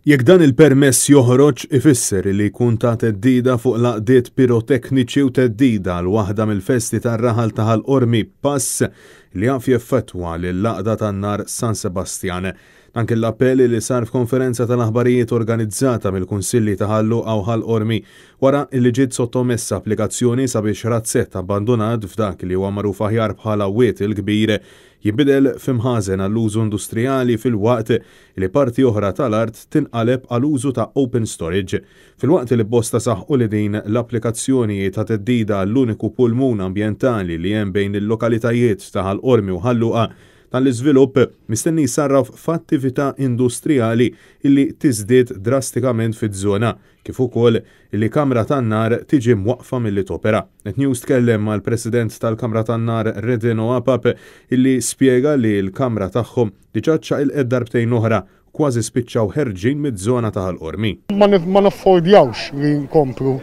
Jekk dan il-permess joħroġ ifisser li jkun ta' teddida fuq laqdiet pirotekniċi u teddida l waħda mill-festi tar-raħal ta' Ħall-Qormi pass li jaf jeffettwa lil-laqda tan-nar San Sebastian. Anke l-appelli li sar f'konferenza tal-aħbarijiet organizzata mill-Kunsilli ta' Ħallu għaw Ħall-Qormi wara li ġiet sottomessa applikazzjoni sabiex razzett abbandonat f'dak li huwa magħruf aħjar bħala wiet il-kbir jinbidel f'imħażen għall-użu industrijali fil-waqt li parti oħra tal-art tinqaleb għall-użu ta' open storage. Fil-waqt li bosta saħħu li din l-applikazzjoni ta' teddida l-uniku pulmun ambjentali li hemm bejn il-lokalitajiet ta' Ħall-Qormi u Ħalluqa tal-iżvilupp mistenni jsarraf f'attività industrijali illi tiżdied drastikament fiż-żona, kif ukoll illi Kamra tan-Nar tiġi mwaqfa milli topera. News tkellem mal-President tal-Kamra tan-Nar Redeno Apap illi spjega li l-Kamra tagħhom diġà ċaqilqet darbtejn oħra kważi spiċċaw ħerġin mid-żona ta' Ħall-Qormi. Ma naffordjawx li nkomplu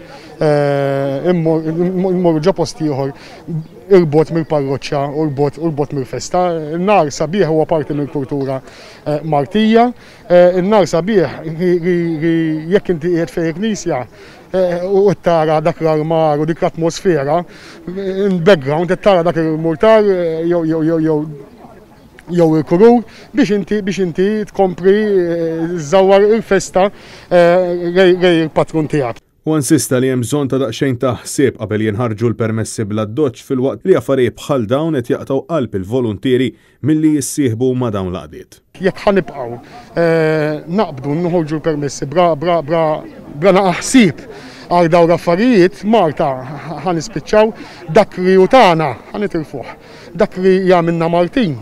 immorru ġo posti ieħor irbot mill-parroċċja u irbot mill-festa. In-nar sabiħ huwa parti mill-kultura Maltija. In-nar sabiħ jekk inti qiegħed fejn il-Knisja u tara dak l-armar u dik l-atmosfera, in-background tara dak il-murtar jew il-kurur biex inti tkompli żawwar il-festa rej il-patrun tiegħek. U insista li hemm bżonn ta' daqsxejn ta' ħsieb qabel jinħarġu l-permessi bla doċċ fil-waqt li affarijiet bħal dawn qed jaqtgħu qalb il-volontieri milli jissieħbu ma' dawn l-qagħdiet. Jekk ħanibqgħu naqbdu nħorġu l-permessi bra naqħsib għal dawn l-affarijiet, Malta ħanispiċċaw dak li tagħna ħanitilfuh. Dak li jagħmilna Maltin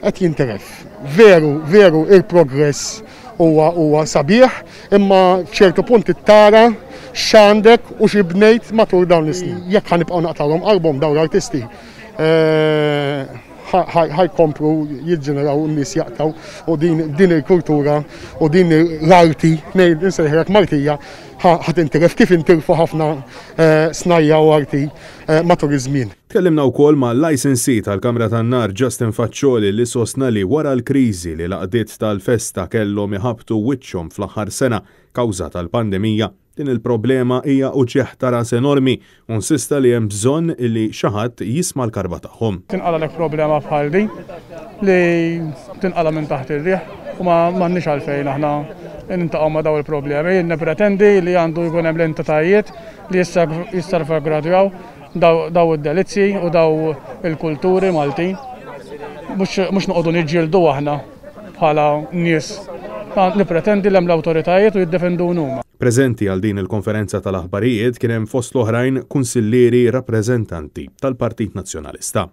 qed jinteref. Veru il-progress huwa sabiħ, imma ċertu punti tara x'għandek u xi bnejt matul dawn is-snin. Jekk ħanibqgħu naqtawhom qalbhom dawn l-artisti ħajkomplu jiġġeneraw n-nies jaqtaw u din il-kultura u din l-arti nsejħilek Maltija ħatintilef kif intilfu ħafna snajja u arti matul iż-żmien. Tkellimna wkoll mal-licensee tal-Kamra tan-Nar Justin Faċċoli li sostna li wara l-kriżi li laqdiet tal-festa kellhom iħabtu wiċċhom fl-aħħar sena kawża tal-pandemija. Din il-problema hija uċieħ ta' ras enormi u nsista li hemm bżonn li xi ħadd jisma' l-karba tagħhom. Tinqala lek problema bħal din li tinqala minn taħt ir-riħ u m'għandniex għalfejn aħna nintaqgħu ma' dawn il-problemi. Jien nippretendi li għandu jkun hemm l-entitajiet li jissalvagwardjaw daw id-delizzi u daw il-kulturi Maltin. Mhux noqogħdu niġġieldu aħna bħala nies. Nippretendi li hemm l-awtoritajiet u jiddefenduna huma. Preżenti għal din il-konferenza tal-aħbarijiet kien hemm fost l-oħrajn kunsillieri rappreżentanti tal-Partit Nazzjonalista.